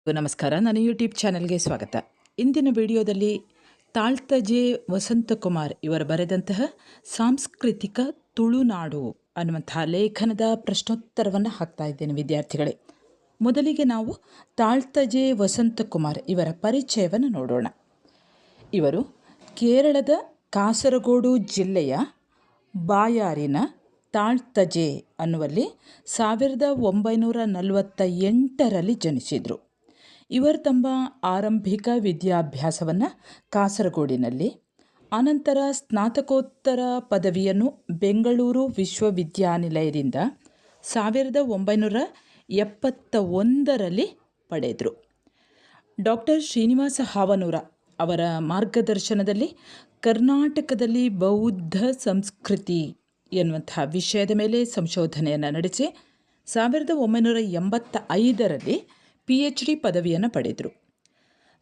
ನಮಸ್ಕಾರ, ನನ್ನ ಯೂಟ್ಯೂಬ್ ಚಾನೆಲ್ಗೆ ಸ್ವಾಗತ. ಇಂದಿನ ವಿಡಿಯೋದಲ್ಲಿ ತಾಳ್ತಜೆ ವಸಂತಕುಮಾರ್ ಇವರು ಬರೆದಂತಹ ಸಾಂಸ್ಕೃತಿಕ ತುಳುನಾಡು ಅನ್ನುವಂತಹ ಲೇಖನದ ಪ್ರಶ್ನೋತ್ತರವನ್ನು ಹಾಕ್ತಾ ಇದ್ದೇನೆ ವಿದ್ಯಾರ್ಥಿಗಳೇ. ಮೊದಲಿಗೆ ನಾವು ತಾಳ್ತಜೆ ವಸಂತಕುಮಾರ್ ಇವರ ಪರಿಚಯವನ್ನು ನೋಡೋಣ. ಇವರು ಕೇರಳದ ಕಾಸರಗೋಡು ಜಿಲ್ಲೆಯ ಬಾಯಾರಿನ ತಾಳ್ತಜೆ ಅನ್ನುವಲ್ಲಿ 1948ರಲ್ಲಿ ಜನಿಸಿದರು. ಇವರು ತಮ್ಮ ಆರಂಭಿಕ ವಿದ್ಯಾಭ್ಯಾಸವನ್ನು ಕಾಸರಗೋಡಿನಲ್ಲಿ, ಅನಂತರ ಸ್ನಾತಕೋತ್ತರ ಪದವಿಯನ್ನು ಬೆಂಗಳೂರು ವಿಶ್ವವಿದ್ಯಾನಿಲಯದಿಂದ 1971ರಲ್ಲಿ ಪಡೆದರು. ಡಾಕ್ಟರ್ ಶ್ರೀನಿವಾಸ ಹಾವನೂರ ಅವರ ಮಾರ್ಗದರ್ಶನದಲ್ಲಿ ಕರ್ನಾಟಕದಲ್ಲಿ ಬೌದ್ಧ ಸಂಸ್ಕೃತಿ ಎನ್ನುವಂತಹ ವಿಷಯದ ಮೇಲೆ ಸಂಶೋಧನೆಯನ್ನು ನಡೆಸಿ 1985ರಲ್ಲಿ PhD ಪದವಿಯನ್ನು ಪಡೆದರು.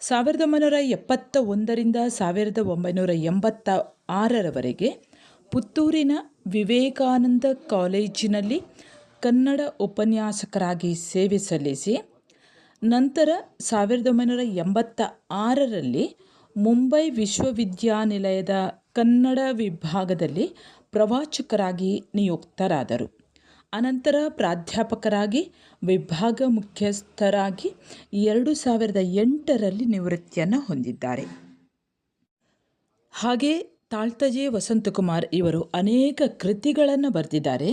1971ರಿಂದ 1986ರವರೆಗೆ ಪುತ್ತೂರಿನ ವಿವೇಕಾನಂದ ಕಾಲೇಜಿನಲ್ಲಿ ಕನ್ನಡ ಉಪನ್ಯಾಸಕರಾಗಿ ಸೇವೆ ಸಲ್ಲಿಸಿ, ನಂತರ 1986ರಲ್ಲಿ ಮುಂಬೈ ವಿಶ್ವವಿದ್ಯಾನಿಲಯದ ಕನ್ನಡ ವಿಭಾಗದಲ್ಲಿ ಪ್ರವಾಚಕರಾಗಿ ನಿಯುಕ್ತರಾದರು. ಅನಂತರ ಪ್ರಾಧ್ಯಾಪಕರಾಗಿ ವಿಭಾಗ ಮುಖ್ಯಸ್ಥರಾಗಿ 2008ರಲ್ಲಿ ನಿವೃತ್ತಿಯನ್ನು ಹೊಂದಿದ್ದಾರೆ. ಹಾಗೆ ತಾಳ್ತಜೆ ವಸಂತಕುಮಾರ್ ಇವರು ಅನೇಕ ಕೃತಿಗಳನ್ನು ಬರೆದಿದ್ದಾರೆ.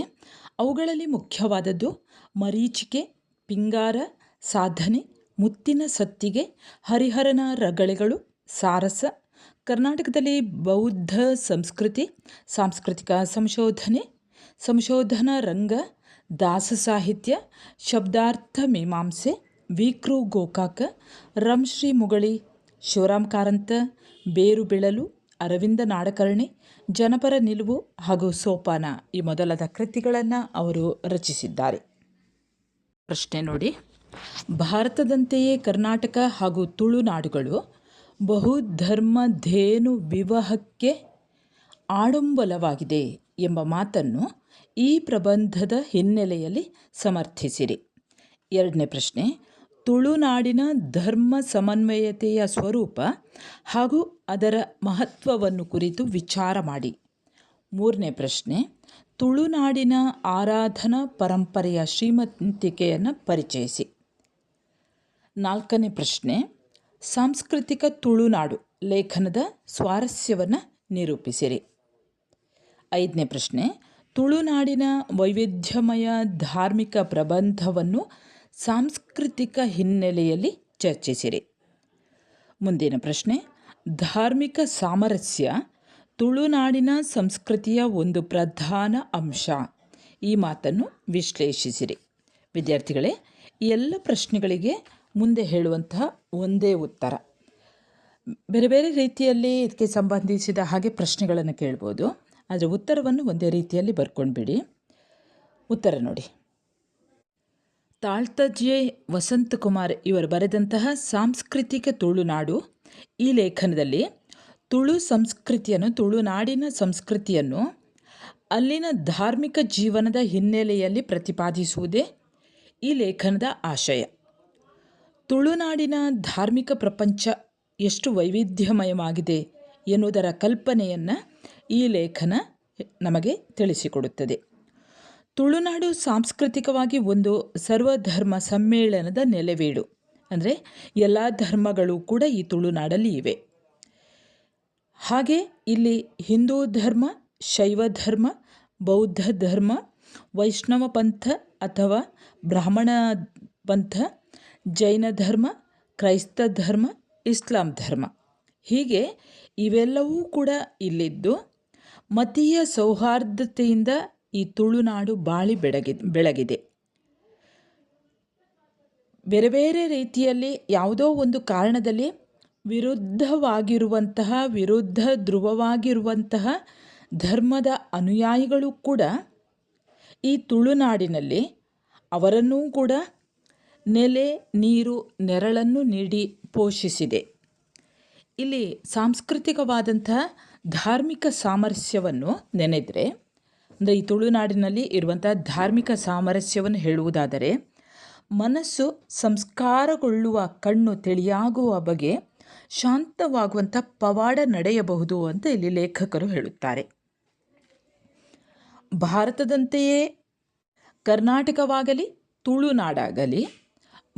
ಅವುಗಳಲ್ಲಿ ಮುಖ್ಯವಾದದ್ದು ಮರೀಚಿಕೆ, ಪಿಂಗಾರ, ಸಾಧನೆ, ಮುತ್ತಿನ ಸತ್ತಿಗೆ, ಹರಿಹರನ ರಗಳೆಗಳು, ಸಾರಸ, ಕರ್ನಾಟಕದಲ್ಲಿ ಬೌದ್ಧ ಸಂಸ್ಕೃತಿ, ಸಾಂಸ್ಕೃತಿಕ ಸಂಶೋಧನೆ, ಸಂಶೋಧನಾ ರಂಗ, ದಾಸ ಸಾಹಿತ್ಯ, ಶಬ್ದಾರ್ಥ ಮೀಮಾಂಸೆ, ವಿಕೃ ಗೋಕಾಕ, ರಂಶ್ರೀ ಮುಗಳಿ, ಶಿವರಾಮ್ ಕಾರಂತ, ಬೇರು ಬಿಳಲು, ಅರವಿಂದ ನಾಡಕರ್ಣಿ, ಜನಪರ ನಿಲುವು ಹಾಗೂ ಸೋಪಾನ ಈ ಮೊದಲಾದ ಕೃತಿಗಳನ್ನು ಅವರು ರಚಿಸಿದ್ದಾರೆ. ಪ್ರಶ್ನೆ ನೋಡಿ, ಭಾರತದಂತೆಯೇ ಕರ್ನಾಟಕ ಹಾಗೂ ತುಳುನಾಡುಗಳು ಬಹುಧರ್ಮಧೇನು ವಿವಾಹಕ್ಕೆ ಆಡಂಬಲವಾಗಿದೆ ಎಂಬ ಮಾತನ್ನು ಈ ಪ್ರಬಂಧದ ಹಿನ್ನೆಲೆಯಲ್ಲಿ ಸಮರ್ಥಿಸಿರಿ. ಎರಡನೇ ಪ್ರಶ್ನೆ, ತುಳುನಾಡಿನ ಧರ್ಮ ಸಮನ್ವಯತೆಯ ಸ್ವರೂಪ ಹಾಗೂ ಅದರ ಮಹತ್ವವನ್ನು ಕುರಿತು ವಿಚಾರ ಮಾಡಿ. ಮೂರನೇ ಪ್ರಶ್ನೆ, ತುಳುನಾಡಿನ ಆರಾಧನಾ ಪರಂಪರೆಯ ಶ್ರೀಮಂತಿಕೆಯನ್ನು ಪರಿಚಯಿಸಿ. ನಾಲ್ಕನೇ ಪ್ರಶ್ನೆ, ಸಾಂಸ್ಕೃತಿಕ ತುಳುನಾಡು ಲೇಖನದ ಸ್ವಾರಸ್ಯವನ್ನು ನಿರೂಪಿಸಿರಿ. ಐದನೇ ಪ್ರಶ್ನೆ, ತುಳುನಾಡಿನ ವೈವಿಧ್ಯಮಯ ಧಾರ್ಮಿಕ ಪ್ರಬಂಧವನ್ನು ಸಾಂಸ್ಕೃತಿಕ ಹಿನ್ನೆಲೆಯಲ್ಲಿ ಚರ್ಚಿಸಿರಿ. ಮುಂದಿನ ಪ್ರಶ್ನೆ, ಧಾರ್ಮಿಕ ಸಾಮರಸ್ಯ ತುಳುನಾಡಿನ ಸಂಸ್ಕೃತಿಯ ಒಂದು ಪ್ರಧಾನ ಅಂಶ. ಈ ಮಾತನ್ನು ವಿಶ್ಲೇಷಿಸಿರಿ. ವಿದ್ಯಾರ್ಥಿಗಳೇ, ಈ ಎಲ್ಲ ಪ್ರಶ್ನೆಗಳಿಗೆ ಮುಂದೆ ಹೇಳುವಂತಹ ಒಂದೇ ಉತ್ತರ. ಬೇರೆ ಬೇರೆ ರೀತಿಯಲ್ಲಿ ಇದಕ್ಕೆ ಸಂಬಂಧಿಸಿದ ಹಾಗೆ ಪ್ರಶ್ನೆಗಳನ್ನು ಕೇಳ್ಬೋದು, ಆದರೆ ಉತ್ತರವನ್ನು ಒಂದೇ ರೀತಿಯಲ್ಲಿ ಬರ್ಕೊಂಡ್ಬಿಡಿ. ಉತ್ತರ ನೋಡಿ, ತಾಳ್ತಜೆ ವಸಂತಕುಮಾರ್ ಇವರು ಬರೆದಂತಹ ಸಾಂಸ್ಕೃತಿಕ ತುಳುನಾಡು ಈ ಲೇಖನದಲ್ಲಿ ತುಳುನಾಡಿನ ಸಂಸ್ಕೃತಿಯನ್ನು ಅಲ್ಲಿನ ಧಾರ್ಮಿಕ ಜೀವನದ ಹಿನ್ನೆಲೆಯಲ್ಲಿ ಪ್ರತಿಪಾದಿಸುವುದೇ ಈ ಲೇಖನದ ಆಶಯ. ತುಳುನಾಡಿನ ಧಾರ್ಮಿಕ ಪ್ರಪಂಚ ಎಷ್ಟು ವೈವಿಧ್ಯಮಯವಾಗಿದೆ ಎನ್ನುವುದರ ಕಲ್ಪನೆಯನ್ನು ಈ ಲೇಖನ ನಮಗೆ ತಿಳಿಸಿಕೊಡುತ್ತದೆ. ತುಳುನಾಡು ಸಾಂಸ್ಕೃತಿಕವಾಗಿ ಒಂದು ಸರ್ವಧರ್ಮ ಸಮ್ಮೇಳನದ ನೆಲೆವೀಡು. ಅಂದರೆ ಎಲ್ಲ ಧರ್ಮಗಳು ಕೂಡ ಈ ತುಳುನಾಡಲ್ಲಿ ಇವೆ. ಹಾಗೆ ಇಲ್ಲಿ ಹಿಂದೂ ಧರ್ಮ, ಶೈವ ಧರ್ಮ, ಬೌದ್ಧ ಧರ್ಮ, ವೈಷ್ಣವ ಪಂಥ ಅಥವಾ ಬ್ರಾಹ್ಮಣ ಪಂಥ, ಜೈನ ಧರ್ಮ, ಕ್ರೈಸ್ತ ಧರ್ಮ, ಇಸ್ಲಾಂ ಧರ್ಮ, ಹೀಗೆ ಇವೆಲ್ಲವೂ ಕೂಡ ಇಲ್ಲಿದ್ದು ಮತೀಯ ಸೌಹಾರ್ದತೆಯಿಂದ ಈ ತುಳುನಾಡು ಬಾಳಿ ಬೆಳಗಿದೆ. ಬೇರೆ ಬೇರೆ ರೀತಿಯಲ್ಲಿ ಯಾವುದೋ ಒಂದು ಕಾರಣದಲ್ಲಿ ವಿರುದ್ಧ ಧ್ರುವವಾಗಿರುವಂತಹ ಧರ್ಮದ ಅನುಯಾಯಿಗಳು ಕೂಡ ಈ ತುಳುನಾಡಿನಲ್ಲಿ ಅವರನ್ನೂ ಕೂಡ ನೆಲೆ, ನೀರು, ನೆರಳನ್ನು ನೀಡಿ ಪೋಷಿಸಿದೆ. ಇಲ್ಲಿ ಸಾಂಸ್ಕೃತಿಕವಾದಂತಹ ಧಾರ್ಮಿಕ ಸಾಮರಸ್ಯವನ್ನು ನೆನೆದರೆ, ಅಂದರೆ ಈ ತುಳುನಾಡಿನಲ್ಲಿ ಇರುವಂಥ ಧಾರ್ಮಿಕ ಸಾಮರಸ್ಯವನ್ನು ಹೇಳುವುದಾದರೆ, ಮನಸ್ಸು ಸಂಸ್ಕಾರಗೊಳ್ಳುವ, ಕಣ್ಣು ತಿಳಿಯಾಗುವ ಬಗೆ ಶಾಂತವಾಗುವಂಥ ಪವಾಡ ನಡೆಯಬಹುದು ಅಂತ ಇಲ್ಲಿ ಲೇಖಕರು ಹೇಳುತ್ತಾರೆ. ಭಾರತದಂತೆಯೇ ಕರ್ನಾಟಕವಾಗಲಿ ತುಳುನಾಡಾಗಲಿ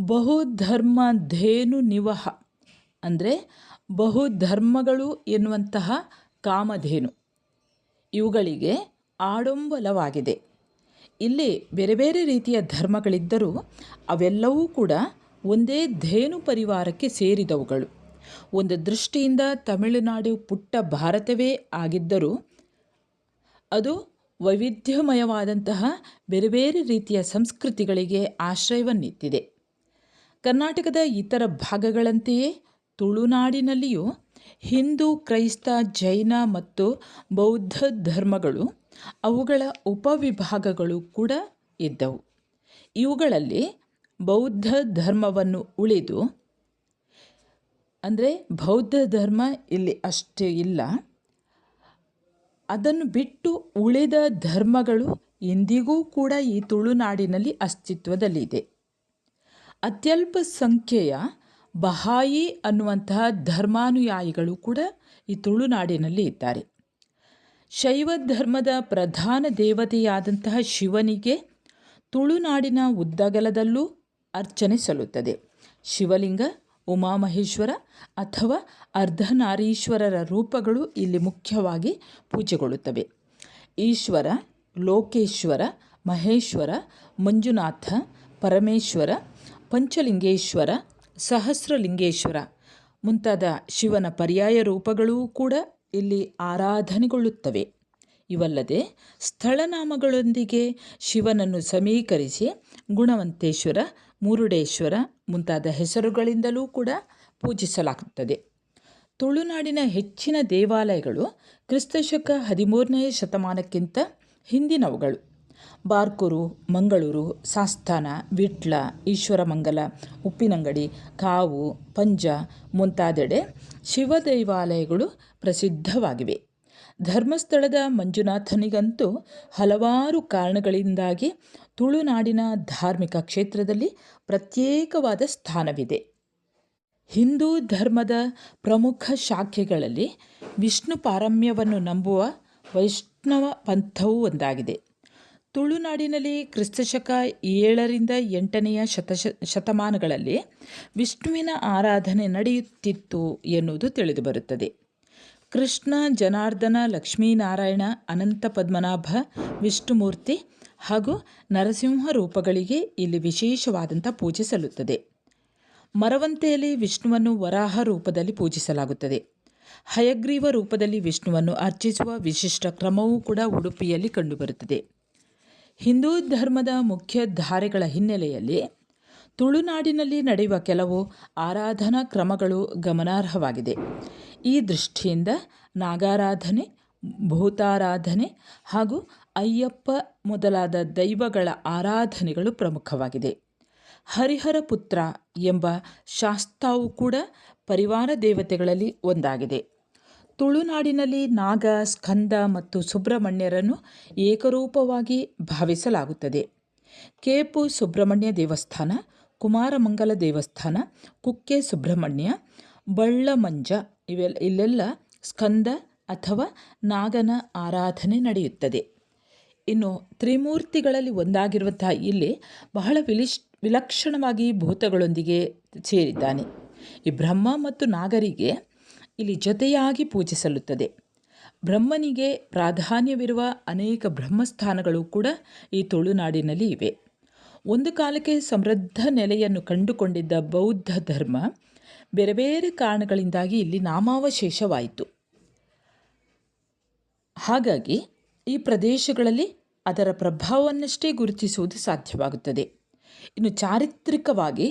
ಬಹುಧರ್ಮಧೇನು ನಿವಹ ಅಂದರೆ ಬಹುಧರ್ಮಗಳು ಎನ್ನುವಂತಹ ಕಾಮಧೇನು ಇವುಗಳಿಗೆ ಆಡಂಬಲವಾಗಿದೆ. ಇಲ್ಲಿ ಬೇರೆ ಬೇರೆ ರೀತಿಯ ಧರ್ಮಗಳಿದ್ದರೂ ಅವೆಲ್ಲವೂ ಕೂಡ ಒಂದೇ ಧೇನು ಪರಿವಾರಕ್ಕೆ ಸೇರಿದವುಗಳು. ಒಂದು ದೃಷ್ಟಿಯಿಂದ ತಮಿಳುನಾಡು ಪುಟ್ಟ ಭಾರತವೇ ಆಗಿದ್ದರೂ ಅದು ವೈವಿಧ್ಯಮಯವಾದಂತಹ ಬೇರೆ ಬೇರೆ ರೀತಿಯ ಸಂಸ್ಕೃತಿಗಳಿಗೆ ಆಶ್ರಯವನ್ನಿತ್ತಿದೆ. ಕರ್ನಾಟಕದ ಇತರ ಭಾಗಗಳಂತೆಯೇ ತುಳುನಾಡಿನಲ್ಲಿಯೂ ಹಿಂದೂ, ಕ್ರೈಸ್ತ, ಜೈನ ಮತ್ತು ಬೌದ್ಧ ಧರ್ಮಗಳು ಅವುಗಳ ಉಪವಿಭಾಗಗಳು ಕೂಡ ಇದ್ದವು. ಇವುಗಳಲ್ಲಿ ಬೌದ್ಧ ಧರ್ಮವನ್ನು ಉಳಿದು, ಅಂದರೆ ಬೌದ್ಧ ಧರ್ಮ ಇಲ್ಲಿ ಅಷ್ಟೇ ಇಲ್ಲ, ಅದನ್ನು ಬಿಟ್ಟು ಉಳಿದ ಧರ್ಮಗಳು ಇಂದಿಗೂ ಕೂಡ ಈ ತುಳುನಾಡಿನಲ್ಲಿ ಅಸ್ತಿತ್ವದಲ್ಲಿದೆ. ಅತ್ಯಲ್ಪ ಸಂಖ್ಯೆಯ ಬಹಾಯಿ ಅನ್ನುವಂತಹ ಧರ್ಮಾನುಯಾಯಿಗಳು ಕೂಡ ಈ ತುಳುನಾಡಿನಲ್ಲಿ ಇದ್ದಾರೆ. ಶೈವ ಧರ್ಮದ ಪ್ರಧಾನ ದೇವತೆಯಾದಂತಹ ಶಿವನಿಗೆ ತುಳುನಾಡಿನ ಉದ್ದಗಲದಲ್ಲೂ ಅರ್ಚನೆ ಸಲ್ಲುತ್ತದೆ. ಶಿವಲಿಂಗ, ಉಮಾಮಹೇಶ್ವರ ಅಥವಾ ಅರ್ಧನಾರೀಶ್ವರರ ರೂಪಗಳು ಇಲ್ಲಿ ಮುಖ್ಯವಾಗಿ ಪೂಜೆಗೊಳ್ಳುತ್ತವೆ. ಈಶ್ವರ, ಲೋಕೇಶ್ವರ, ಮಹೇಶ್ವರ, ಮಂಜುನಾಥ, ಪರಮೇಶ್ವರ, ಪಂಚಲಿಂಗೇಶ್ವರ, ಸಹಸ್ರಲಿಂಗೇಶ್ವರ ಮುಂತಾದ ಶಿವನ ಪರ್ಯಾಯ ರೂಪಗಳೂ ಕೂಡ ಇಲ್ಲಿ ಆರಾಧನೆಗೊಳ್ಳುತ್ತವೆ. ಇವಲ್ಲದೆ ಸ್ಥಳನಾಮಗಳೊಂದಿಗೆ ಶಿವನನ್ನು ಸಮೀಕರಿಸಿ ಗುಣವಂತೇಶ್ವರ, ಮುರುಡೇಶ್ವರ ಮುಂತಾದ ಹೆಸರುಗಳಿಂದಲೂ ಕೂಡ ಪೂಜಿಸಲಾಗುತ್ತದೆ. ತುಳುನಾಡಿನ ಹೆಚ್ಚಿನ ದೇವಾಲಯಗಳು ಕ್ರಿಸ್ತಶಕ 13ನೇ ಶತಮಾನಕ್ಕಿಂತ ಹಿಂದಿನವುಗಳು. ಬಾರ್ಕೂರು, ಮಂಗಳೂರು, ಸಾಸ್ತಾನ, ವಿಟ್ಲ, ಈಶ್ವರಮಂಗಲ, ಉಪ್ಪಿನಂಗಡಿ, ಕಾವು, ಪಂಜ ಮುಂತಾದೆಡೆ ಶಿವ ದೇವಾಲಯಗಳು ಪ್ರಸಿದ್ಧವಾಗಿವೆ. ಧರ್ಮಸ್ಥಳದ ಮಂಜುನಾಥನಿಗಂತೂ ಹಲವಾರು ಕಾರಣಗಳಿಂದಾಗಿ ತುಳುನಾಡಿನ ಧಾರ್ಮಿಕ ಕ್ಷೇತ್ರದಲ್ಲಿ ಪ್ರತ್ಯೇಕವಾದ ಸ್ಥಾನವಿದೆ. ಹಿಂದೂ ಧರ್ಮದ ಪ್ರಮುಖ ಶಾಖೆಗಳಲ್ಲಿ ವಿಷ್ಣು ಪಾರಮ್ಯವನ್ನು ನಂಬುವ ವೈಷ್ಣವ ಪಂಥವೂ ಒಂದಾಗಿದೆ. ತುಳುನಾಡಿನಲ್ಲಿ ಕ್ರಿಸ್ತಶಕ 7ರಿಂದ 8ನೇ ಶತಮಾನಗಳಲ್ಲಿ ವಿಷ್ಣುವಿನ ಆರಾಧನೆ ನಡೆಯುತ್ತಿತ್ತು ಎನ್ನುವುದು ತಿಳಿದುಬರುತ್ತದೆ. ಕೃಷ್ಣ, ಜನಾರ್ದನ, ಲಕ್ಷ್ಮೀನಾರಾಯಣ, ಅನಂತ ಪದ್ಮನಾಭ, ವಿಷ್ಣುಮೂರ್ತಿ ಹಾಗೂ ನರಸಿಂಹ ರೂಪಗಳಿಗೆ ಇಲ್ಲಿ ವಿಶೇಷವಾದಂಥ ಪೂಜೆ ಸಲ್ಲುತ್ತದೆ. ಮರವಂತೆಯಲ್ಲಿ ವಿಷ್ಣುವನ್ನು ವರಾಹ ರೂಪದಲ್ಲಿ ಪೂಜಿಸಲಾಗುತ್ತದೆ. ಹಯಗ್ರೀವ ರೂಪದಲ್ಲಿ ವಿಷ್ಣುವನ್ನು ಅರ್ಚಿಸುವ ವಿಶಿಷ್ಟ ಕ್ರಮವೂ ಕೂಡ ಉಡುಪಿಯಲ್ಲಿ ಕಂಡುಬರುತ್ತದೆ. ಹಿಂದೂ ಧರ್ಮದ ಮುಖ್ಯ ಧಾರೆಗಳ ಹಿನ್ನೆಲೆಯಲ್ಲಿ ತುಳುನಾಡಿನಲ್ಲಿ ನಡೆಯುವ ಕೆಲವು ಆರಾಧನಾ ಕ್ರಮಗಳು ಗಮನಾರ್ಹವಾಗಿದೆ. ಈ ದೃಷ್ಟಿಯಿಂದ ನಾಗಾರಾಧನೆ, ಭೂತಾರಾಧನೆ ಹಾಗೂ ಅಯ್ಯಪ್ಪ ಮೊದಲಾದ ದೈವಗಳ ಆರಾಧನೆಗಳು ಪ್ರಮುಖವಾಗಿದೆ. ಹರಿಹರ ಪುತ್ರ ಎಂಬ ಶಾಸ್ತಾವು ಕೂಡ ಪರಿವಾರ ದೇವತೆಗಳಲ್ಲಿ ಒಂದಾಗಿದೆ. ತುಳುನಾಡಿನಲ್ಲಿ ನಾಗ, ಸ್ಕಂದ ಮತ್ತು ಸುಬ್ರಹ್ಮಣ್ಯರನ್ನು ಏಕರೂಪವಾಗಿ ಭಾವಿಸಲಾಗುತ್ತದೆ. ಕೇಪು ಸುಬ್ರಹ್ಮಣ್ಯ ದೇವಸ್ಥಾನ, ಕುಮಾರಮಂಗಲ ದೇವಸ್ಥಾನ, ಕುಕ್ಕೆ ಸುಬ್ರಹ್ಮಣ್ಯ, ಬಳ್ಳಮಂಜ ಇಲ್ಲೆಲ್ಲ ಸ್ಕಂದ ಅಥವಾ ನಾಗನ ಆರಾಧನೆ ನಡೆಯುತ್ತದೆ. ಇನ್ನು ತ್ರಿಮೂರ್ತಿಗಳಲ್ಲಿ ಒಂದಾಗಿರುವಂತಹ ಇಲ್ಲಿ ಬಹಳ ವಿಲಕ್ಷಣವಾಗಿ ಭೂತಗಳೊಂದಿಗೆ ಸೇರಿದ್ದಾನೆ. ಈ ಬ್ರಹ್ಮ ಮತ್ತು ನಾಗರಿಗೆ ಇಲ್ಲಿ ಜೊತೆಯಾಗಿ ಪೂಜೆ ಸಲ್ಲುತ್ತದೆ. ಬ್ರಹ್ಮನಿಗೆ ಪ್ರಾಧಾನ್ಯವಿರುವ ಅನೇಕ ಬ್ರಹ್ಮಸ್ಥಾನಗಳು ಕೂಡ ಈ ತುಳುನಾಡಿನಲ್ಲಿ ಇವೆ. ಒಂದು ಕಾಲಕ್ಕೆ ಸಮೃದ್ಧ ನೆಲೆಯನ್ನು ಕಂಡುಕೊಂಡಿದ್ದ ಬೌದ್ಧ ಧರ್ಮ ಬೇರೆ ಬೇರೆ ಕಾರಣಗಳಿಂದಾಗಿ ಇಲ್ಲಿ ನಾಮಾವಶೇಷವಾಯಿತು. ಹಾಗಾಗಿ ಈ ಪ್ರದೇಶಗಳಲ್ಲಿ ಅದರ ಪ್ರಭಾವವನ್ನಷ್ಟೇ ಗುರುತಿಸುವುದು ಸಾಧ್ಯವಾಗುತ್ತದೆ. ಇನ್ನು ಚಾರಿತ್ರಿಕವಾಗಿ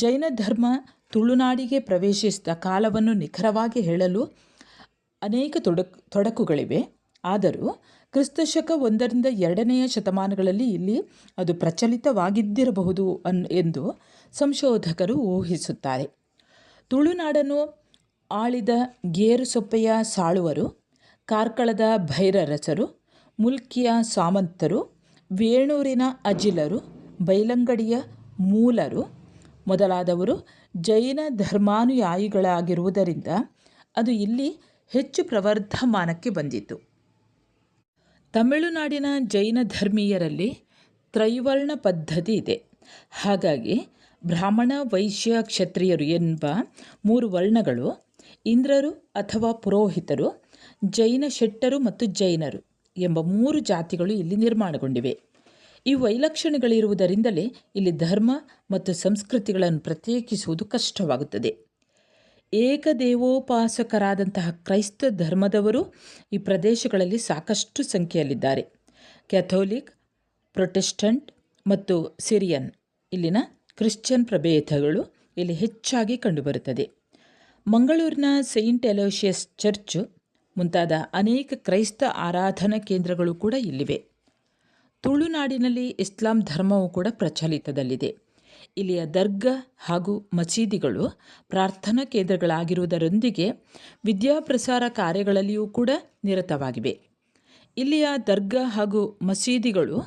ಜೈನ ಧರ್ಮ ತುಳುನಾಡಿಗೆ ಪ್ರವೇಶಿಸಿದ ಕಾಲವನ್ನು ನಿಖರವಾಗಿ ಹೇಳಲು ಅನೇಕ ತೊಡಕುಗಳಿವೆ. ಆದರೂ ಕ್ರಿಸ್ತಶಕ 1ರಿಂದ 2ನೇ ಶತಮಾನಗಳಲ್ಲಿ ಇಲ್ಲಿ ಅದು ಪ್ರಚಲಿತವಾಗಿದ್ದಿರಬಹುದು ಎಂದು ಸಂಶೋಧಕರು ಊಹಿಸುತ್ತಾರೆ. ತುಳುನಾಡನ್ನು ಆಳಿದ ಗೇರುಸೊಪ್ಪೆಯ ಸಾಳುವರು, ಕಾರ್ಕಳದ ಭೈರರಸರು, ಮುಲ್ಕಿಯ ಸಾಮಂತರು, ವೇಣೂರಿನ ಅಜಿಲರು, ಬೈಲಂಗಡಿಯ ಮೂಲರು ಮೊದಲಾದವರು ಜೈನ ಧರ್ಮಾನುಯಾಯಿಗಳಾಗಿರುವುದರಿಂದ ಅದು ಇಲ್ಲಿ ಹೆಚ್ಚು ಪ್ರವರ್ಧಮಾನಕ್ಕೆ ಬಂದಿತು. ತಮಿಳುನಾಡಿನ ಜೈನ ಧರ್ಮೀಯರಲ್ಲಿ ತ್ರೈವರ್ಣ ಪದ್ಧತಿ ಇದೆ. ಹಾಗಾಗಿ ಬ್ರಾಹ್ಮಣ, ವೈಶ್ಯ, ಕ್ಷತ್ರಿಯರು ಎಂಬ 3 ವರ್ಣಗಳು, ಇಂದ್ರರು ಅಥವಾ ಪುರೋಹಿತರು, ಜೈನ ಶೆಟ್ಟರು ಮತ್ತು ಜೈನರು ಎಂಬ 3 ಜಾತಿಗಳು ಇಲ್ಲಿ ನಿರ್ಮಾಣಗೊಂಡಿವೆ. ಈ ವೈಲಕ್ಷಣ್ಯಗಳಿರುವುದರಿಂದಲೇ ಇಲ್ಲಿ ಧರ್ಮ ಮತ್ತು ಸಂಸ್ಕೃತಿಗಳನ್ನು ಪ್ರತ್ಯೇಕಿಸುವುದು ಕಷ್ಟವಾಗುತ್ತದೆ. ಏಕದೇವೋಪಾಸಕರಾದಂತಹ ಕ್ರೈಸ್ತ ಧರ್ಮದವರು ಈ ಪ್ರದೇಶಗಳಲ್ಲಿ ಸಾಕಷ್ಟು ಸಂಖ್ಯೆಯಲ್ಲಿದ್ದಾರೆ. ಕ್ಯಾಥೋಲಿಕ್, ಪ್ರೊಟೆಸ್ಟೆಂಟ್ ಮತ್ತು ಸಿರಿಯನ್ ಇಲ್ಲಿನ ಕ್ರಿಶ್ಚಿಯನ್ ಪ್ರಭೇದಗಳು ಇಲ್ಲಿ ಹೆಚ್ಚಾಗಿ ಕಂಡುಬರುತ್ತದೆ. ಮಂಗಳೂರಿನ ಸೈಂಟ್ ಅಲೋಷಿಯಸ್ ಚರ್ಚು ಮುಂತಾದ ಅನೇಕ ಕ್ರೈಸ್ತ ಆರಾಧನಾ ಕೇಂದ್ರಗಳು ಕೂಡ ಇಲ್ಲಿವೆ. ತುಳುನಾಡಿನಲ್ಲಿ ಇಸ್ಲಾಂ ಧರ್ಮವು ಕೂಡ ಪ್ರಚಲಿತದಲ್ಲಿದೆ. ಇಲ್ಲಿಯ ದರ್ಗಾ ಹಾಗೂ ಮಸೀದಿಗಳು ಪ್ರಾರ್ಥನಾ ಕೇಂದ್ರಗಳಾಗಿರುವುದರೊಂದಿಗೆ ವಿದ್ಯಾಪ್ರಸಾರ ಕಾರ್ಯಗಳಲ್ಲಿಯೂ ಕೂಡ ನಿರತವಾಗಿವೆ. ಇಲ್ಲಿಯ ದರ್ಗಾ ಹಾಗೂ ಮಸೀದಿಗಳು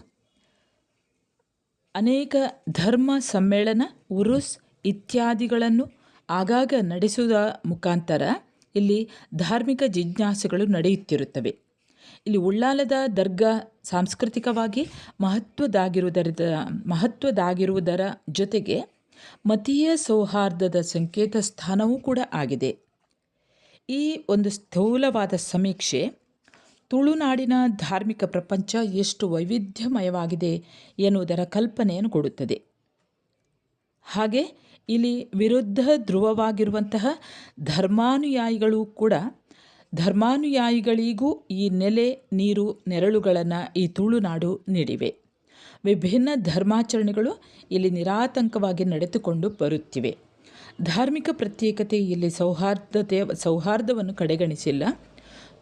ಅನೇಕ ಧರ್ಮ ಸಮ್ಮೇಳನ, ಉರುಸ್ ಇತ್ಯಾದಿಗಳನ್ನು ಆಗಾಗ ನಡೆಸುವ ಮುಖಾಂತರ ಇಲ್ಲಿ ಧಾರ್ಮಿಕ ಜಿಜ್ಞಾಸೆಗಳು ನಡೆಯುತ್ತಿರುತ್ತವೆ. ಇಲ್ಲಿ ಉಳ್ಳಾಲದ ದರ್ಗಾ ಸಾಂಸ್ಕೃತಿಕವಾಗಿ ಮಹತ್ವದಾಗಿರುವುದರ ಜೊತೆಗೆ ಮತೀಯ ಸೌಹಾರ್ದದ ಸಂಕೇತ ಸ್ಥಾನವೂ ಕೂಡ ಆಗಿದೆ. ಈ ಒಂದು ಸ್ಥೂಲವಾದ ಸಮೀಕ್ಷೆ ತುಳುನಾಡಿನ ಧಾರ್ಮಿಕ ಪ್ರಪಂಚ ಎಷ್ಟು ವೈವಿಧ್ಯಮಯವಾಗಿದೆ ಎನ್ನುವುದರ ಕಲ್ಪನೆಯನ್ನು ಕೊಡುತ್ತದೆ. ಹಾಗೆ ಇಲ್ಲಿ ವಿರುದ್ಧ ಧ್ರುವವಾಗಿರುವಂತಹ ಧರ್ಮಾನುಯಾಯಿಗಳಿಗೂ ಈ ನೆಲೆ, ನೀರು, ನೆರಳುಗಳನ್ನು ಈ ತುಳುನಾಡು ನೀಡಿವೆ. ವಿಭಿನ್ನ ಧರ್ಮಾಚರಣೆಗಳು ಇಲ್ಲಿ ನಿರಾತಂಕವಾಗಿ ನಡೆದುಕೊಂಡು ಬರುತ್ತಿವೆ. ಧಾರ್ಮಿಕ ಪ್ರತ್ಯೇಕತೆ ಇಲ್ಲಿ ಸೌಹಾರ್ದವನ್ನು ಕಡೆಗಣಿಸಿಲ್ಲ.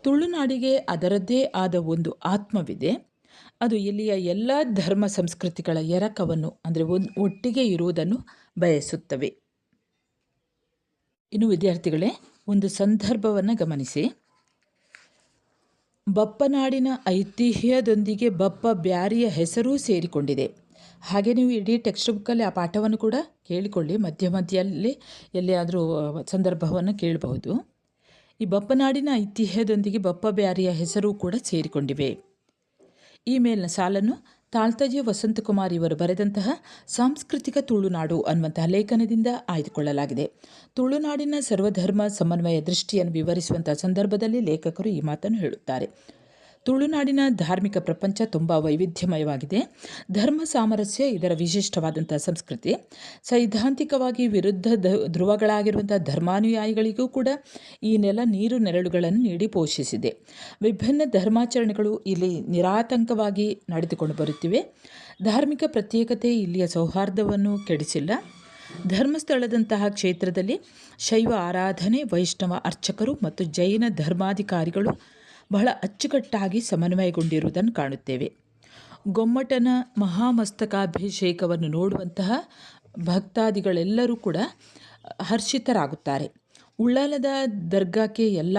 ತುಳುನಾಡಿಗೆ ಅದರದ್ದೇ ಆದ ಒಂದು ಆತ್ಮವಿದೆ. ಅದು ಇಲ್ಲಿಯ ಎಲ್ಲ ಧರ್ಮ ಸಂಸ್ಕೃತಿಗಳ ಎರಕವನ್ನು ಅಂದರೆ ಒಟ್ಟಿಗೆ ಇರುವುದನ್ನು ಬಯಸುತ್ತವೆ. ಇನ್ನು ವಿದ್ಯಾರ್ಥಿಗಳೇ, ಒಂದು ಸಂದರ್ಭವನ್ನು ಗಮನಿಸಿ. ಬಪ್ಪನಾಡಿನ ಐತಿಹ್ಯದೊಂದಿಗೆ ಬಪ್ಪ ಬ್ಯಾರಿಯ ಹೆಸರೂ ಸೇರಿಕೊಂಡಿದೆ. ಹಾಗೆ ನೀವು ಇಡೀ ಟೆಕ್ಸ್ಟ್ ಬುಕ್ಕಲ್ಲಿ ಆ ಪಾಠವನ್ನು ಕೂಡ ಕೇಳಿಕೊಳ್ಳಿ. ಮಧ್ಯದಲ್ಲಿ ಎಲ್ಲಿಯಾದರೂ ಸಂದರ್ಭವನ್ನು ಕೇಳಬಹುದು. ಈ ಬಪ್ಪನಾಡಿನ ಐತಿಹ್ಯದೊಂದಿಗೆ ಬಪ್ಪ ಬ್ಯಾರಿಯ ಹೆಸರೂ ಕೂಡ ಸೇರಿಕೊಂಡಿವೆ. ಈ ಮೇಲಿನ ಸಾಲನ್ನು ತಾಳ್ತಜೆ ವಸಂತಕುಮಾರ್ ಇವರು ಬರೆದಂತಹ ಸಾಂಸ್ಕೃತಿಕ ತುಳುನಾಡು ಅನ್ನುವಂತಹ ಲೇಖನದಿಂದ ಆಯ್ದುಕೊಳ್ಳಲಾಗಿದೆ. ತುಳುನಾಡಿನ ಸರ್ವಧರ್ಮ ಸಮನ್ವಯ ದೃಷ್ಟಿಯನ್ನು ವಿವರಿಸುವಂತಹ ಸಂದರ್ಭದಲ್ಲಿ ಲೇಖಕರು ಈ ಮಾತನ್ನು ಹೇಳುತ್ತಾರೆ. ತುಳುನಾಡಿನ ಧಾರ್ಮಿಕ ಪ್ರಪಂಚ ತುಂಬ ವೈವಿಧ್ಯಮಯವಾಗಿದೆ. ಧರ್ಮ ಸಾಮರಸ್ಯ ಇದರ ವಿಶಿಷ್ಟವಾದಂಥ ಸಂಸ್ಕೃತಿ. ಸೈದ್ಧಾಂತಿಕವಾಗಿ ವಿರುದ್ಧ ಧ್ರುವಗಳಾಗಿರುವಂಥ ಧರ್ಮಾನುಯಾಯಿಗಳಿಗೂ ಕೂಡ ಈ ನೆಲ ನೀರು ನೆರಳುಗಳನ್ನು ನೀಡಿ ಪೋಷಿಸಿದೆ. ವಿಭಿನ್ನ ಧರ್ಮಾಚರಣೆಗಳು ಇಲ್ಲಿ ನಿರಾತಂಕವಾಗಿ ನಡೆದುಕೊಂಡು ಬರುತ್ತಿವೆ. ಧಾರ್ಮಿಕ ಪ್ರತ್ಯೇಕತೆ ಇಲ್ಲಿಯ ಸೌಹಾರ್ದವನ್ನು ಕೆಡಿಸಿಲ್ಲ. ಧರ್ಮಸ್ಥಳದಂತಹ ಕ್ಷೇತ್ರದಲ್ಲಿ ಶೈವ ಆರಾಧನೆ, ವೈಷ್ಣವ ಅರ್ಚಕರು ಮತ್ತು ಜೈನ ಧರ್ಮಾಧಿಕಾರಿಗಳು ಬಹಳ ಅಚ್ಚುಕಟ್ಟಾಗಿ ಸಮನ್ವಯಗೊಂಡಿರುವುದನ್ನು ಕಾಣುತ್ತೇವೆ. ಗೊಮ್ಮಟನ ಮಹಾಮಸ್ತಕಾಭಿಷೇಕವನ್ನು ನೋಡುವಂತಹ ಭಕ್ತಾದಿಗಳೆಲ್ಲರೂ ಕೂಡ ಹರ್ಷಿತರಾಗುತ್ತಾರೆ. ಉಳ್ಳಾಲದ ದರ್ಗಾಕ್ಕೆ ಎಲ್ಲ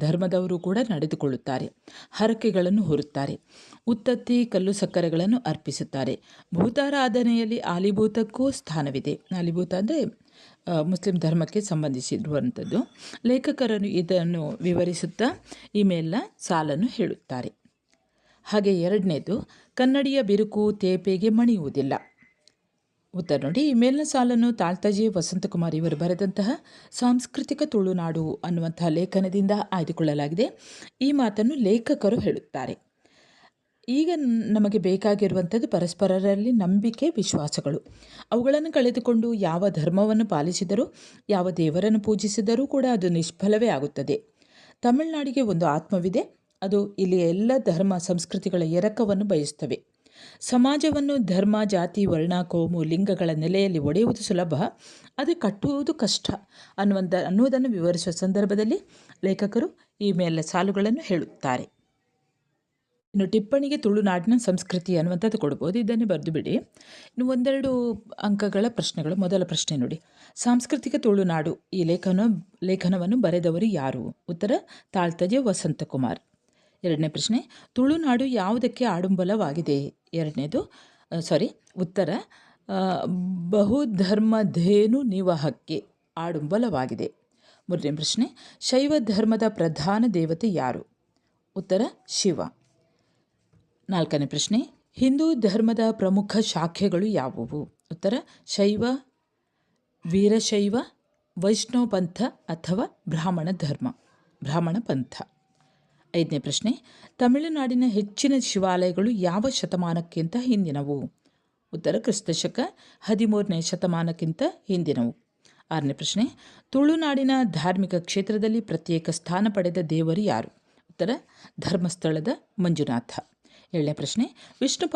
ಧರ್ಮದವರು ಕೂಡ ನಡೆದುಕೊಳ್ಳುತ್ತಾರೆ. ಹರಕೆಗಳನ್ನು ಹೊರುತ್ತಾರೆ. ಉತ್ತತ್ತಿ, ಕಲ್ಲು ಸಕ್ಕರೆಗಳನ್ನು ಅರ್ಪಿಸುತ್ತಾರೆ. ಭೂತಾರಾಧನೆಯಲ್ಲಿ ಆಲಿಭೂತಕ್ಕೂ ಸ್ಥಾನವಿದೆ. ಆಲಿಭೂತ ಅಂದರೆ ಮುಸ್ಲಿಂ ಧರ್ಮಕ್ಕೆ ಸಂಬಂಧಿಸಿರುವಂಥದ್ದು. ಲೇಖಕರನ್ನು ಇದನ್ನು ವಿವರಿಸುತ್ತಾ ಈ ಮೇಲಿನ ಸಾಲನ್ನು ಹೇಳುತ್ತಾರೆ. ಹಾಗೆ ಎರಡನೇದು, ಕನ್ನಡಿಯ ಬಿರುಕು ತೇಪೆಗೆ ಮಣಿಯುವುದಿಲ್ಲ. ಉತ್ತರ ನೋಡಿ. ಈ ಮೇಲಿನ ಸಾಲನ್ನು ತಾಳ್ತಜೆ ವಸಂತಕುಮಾರ್ ಇವರು ಬರೆದಂತಹ ಸಾಂಸ್ಕೃತಿಕ ತುಳುನಾಡು ಅನ್ನುವಂತಹ ಲೇಖನದಿಂದ ಆಯ್ದುಕೊಳ್ಳಲಾಗಿದೆ. ಈ ಮಾತನ್ನು ಲೇಖಕರು ಹೇಳುತ್ತಾರೆ. ಈಗ ನಮಗೆ ಬೇಕಾಗಿರುವಂಥದ್ದು ಪರಸ್ಪರರಲ್ಲಿ ನಂಬಿಕೆ, ವಿಶ್ವಾಸಗಳು. ಅವುಗಳನ್ನು ಕಳೆದುಕೊಂಡು ಯಾವ ಧರ್ಮವನ್ನು ಪಾಲಿಸಿದರೂ, ಯಾವ ದೇವರನ್ನು ಪೂಜಿಸಿದರೂ ಕೂಡ ಅದು ನಿಷ್ಫಲವೇ ಆಗುತ್ತದೆ. ತಮಿಳುನಾಡಿಗೆ ಒಂದು ಆತ್ಮವಿದೆ. ಅದು ಇಲ್ಲಿ ಎಲ್ಲ ಧರ್ಮ ಸಂಸ್ಕೃತಿಗಳ ಎರಕವನ್ನು ಬಯಸುತ್ತವೆ. ಸಮಾಜವನ್ನು ಧರ್ಮ, ಜಾತಿ, ವರ್ಣ, ಕೋಮು, ಲಿಂಗಗಳ ನೆಲೆಯಲ್ಲಿ ಒಡೆಯುವುದು ಸುಲಭ, ಅದು ಕಟ್ಟುವುದು ಕಷ್ಟ ಅನ್ನುವುದನ್ನು ವಿವರಿಸುವ ಸಂದರ್ಭದಲ್ಲಿ ಲೇಖಕರು ಈ ಮೇಲೆ ಸಾಲುಗಳನ್ನು ಹೇಳುತ್ತಾರೆ. ಇನ್ನು ಟಿಪ್ಪಣಿಗೆ ತುಳುನಾಡಿನ ಸಂಸ್ಕೃತಿ ಅನ್ನುವಂಥದ್ದು ಕೊಡ್ಬೋದು. ಇದನ್ನೇ ಬರೆದು ಬಿಡಿ. ಇನ್ನು ಒಂದೆರಡು ಅಂಕಗಳ ಪ್ರಶ್ನೆಗಳು. ಮೊದಲ ಪ್ರಶ್ನೆ ನೋಡಿ, ಸಾಂಸ್ಕೃತಿಕ ತುಳುನಾಡು ಈ ಲೇಖನವನ್ನು ಬರೆದವರು ಯಾರು? ಉತ್ತರ ತಾಳ್ತಜೆ ವಸಂತಕುಮಾರ್. ಎರಡನೇ ಪ್ರಶ್ನೆ, ತುಳುನಾಡು ಯಾವುದಕ್ಕೆ ಆಡುಂಬಲವಾಗಿದೆ? ಉತ್ತರ ಆ, ಬಹುಧರ್ಮಧೇನು ನಿವಹಕ್ಕೆ ಆಡುಂಬಲವಾಗಿದೆ. ಮೂರನೇ ಪ್ರಶ್ನೆ, ಶೈವ ಧರ್ಮದ ಪ್ರಧಾನ ದೇವತೆ ಯಾರು? ಉತ್ತರ ಶಿವ. ನಾಲ್ಕನೇ ಪ್ರಶ್ನೆ, ಹಿಂದೂ ಧರ್ಮದ ಪ್ರಮುಖ ಶಾಖೆಗಳು ಯಾವುವು? ಉತ್ತರ ಶೈವ, ವೀರಶೈವ, ವೈಷ್ಣವ ಪಂಥ ಅಥವಾ ಬ್ರಾಹ್ಮಣ ಪಂಥ. ಐದನೇ ಪ್ರಶ್ನೆ, ತಮಿಳುನಾಡಿನ ಹೆಚ್ಚಿನ ಶಿವಾಲಯಗಳು ಯಾವ ಶತಮಾನಕ್ಕಿಂತ ಹಿಂದಿನವು? ಉತ್ತರ ಕ್ರಿಸ್ತಶಕ 13ನೇ ಶತಮಾನಕ್ಕಿಂತ ಹಿಂದಿನವು. ಆರನೇ ಪ್ರಶ್ನೆ, ತುಳುನಾಡಿನ ಧಾರ್ಮಿಕ ಕ್ಷೇತ್ರದಲ್ಲಿ ಪ್ರತ್ಯೇಕ ಸ್ಥಾನ ಪಡೆದ ದೇವರು ಯಾರು? ಉತ್ತರ ಧರ್ಮಸ್ಥಳದ ಮಂಜುನಾಥ. ಏಳನೇ ಪ್ರಶ್ನೆ, ವಿಷ್ಣು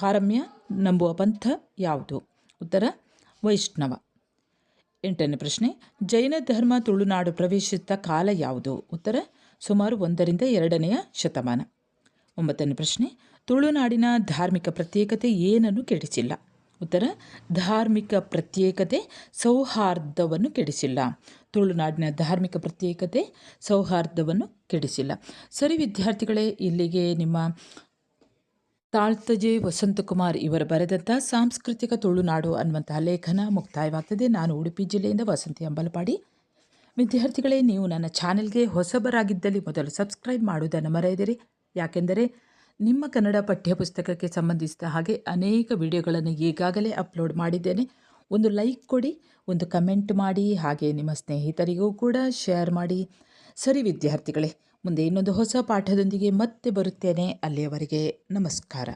ಪಾರಮ್ಯ ನಂಬುವ ಪಂಥ ಯಾವುದು? ಉತ್ತರ ವೈಷ್ಣವ. ಎಂಟನೇ ಪ್ರಶ್ನೆ, ಜೈನ ಧರ್ಮ ತುಳುನಾಡು ಪ್ರವೇಶಿಸಿದ ಕಾಲ ಯಾವುದು? ಉತ್ತರ ಸುಮಾರು 1ರಿಂದ 2ನೇ ಶತಮಾನ. ಒಂಬತ್ತನೇ ಪ್ರಶ್ನೆ, ತುಳುನಾಡಿನ ಧಾರ್ಮಿಕ ಪ್ರತ್ಯೇಕತೆ ಏನನ್ನು ಕೆಡಿಸಿಲ್ಲ? ಉತ್ತರ ಧಾರ್ಮಿಕ ಪ್ರತ್ಯೇಕತೆ ಸೌಹಾರ್ದವನ್ನು ಕೆಡಿಸಿಲ್ಲ. ತುಳುನಾಡಿನ ಧಾರ್ಮಿಕ ಪ್ರತ್ಯೇಕತೆ ಸೌಹಾರ್ದವನ್ನು ಕೆಡಿಸಿಲ್ಲ. ಸರಿ ವಿದ್ಯಾರ್ಥಿಗಳೇ, ಇಲ್ಲಿಗೆ ನಿಮ್ಮ ತಾಳ್ತಜೆ ವಸಂತಕುಮಾರ್ ಇವರು ಬರೆದಂಥ ಸಾಂಸ್ಕೃತಿಕ ತುಳುನಾಡು ಅನ್ನುವಂತಹ ಲೇಖನ ಮುಕ್ತಾಯವಾಗ್ತದೆ. ನಾನು ಉಡುಪಿ ಜಿಲ್ಲೆಯಿಂದ ವಸಂತಿ ಅಂಬಲಪಾಡಿ. ವಿದ್ಯಾರ್ಥಿಗಳೇ, ನೀವು ನನ್ನ ಚಾನೆಲ್ಗೆ ಹೊಸಬರಾಗಿದ್ದಲ್ಲಿ ಮೊದಲು ಸಬ್ಸ್ಕ್ರೈಬ್ ಮಾಡುವುದನ್ನು ಮರೆಯದಿರಿ. ಯಾಕೆಂದರೆ ನಿಮ್ಮ ಕನ್ನಡ ಪಠ್ಯಪುಸ್ತಕಕ್ಕೆ ಸಂಬಂಧಿಸಿದ ಹಾಗೆ ಅನೇಕ ವಿಡಿಯೋಗಳನ್ನು ಈಗಾಗಲೇ ಅಪ್ಲೋಡ್ ಮಾಡಿದ್ದೇನೆ. ಒಂದು ಲೈಕ್ ಕೊಡಿ, ಒಂದು ಕಮೆಂಟ್ ಮಾಡಿ, ಹಾಗೆ ನಿಮ್ಮ ಸ್ನೇಹಿತರಿಗೂ ಕೂಡ ಶೇರ್ ಮಾಡಿ. ಸರಿ ವಿದ್ಯಾರ್ಥಿಗಳೇ, ಮುಂದೆ ಇನ್ನೊಂದು ಹೊಸ ಪಾಠದೊಂದಿಗೆ ಮತ್ತೆ ಬರುತ್ತೇನೆ. ಅಲ್ಲಿಯವರೆಗೆ ನಮಸ್ಕಾರ.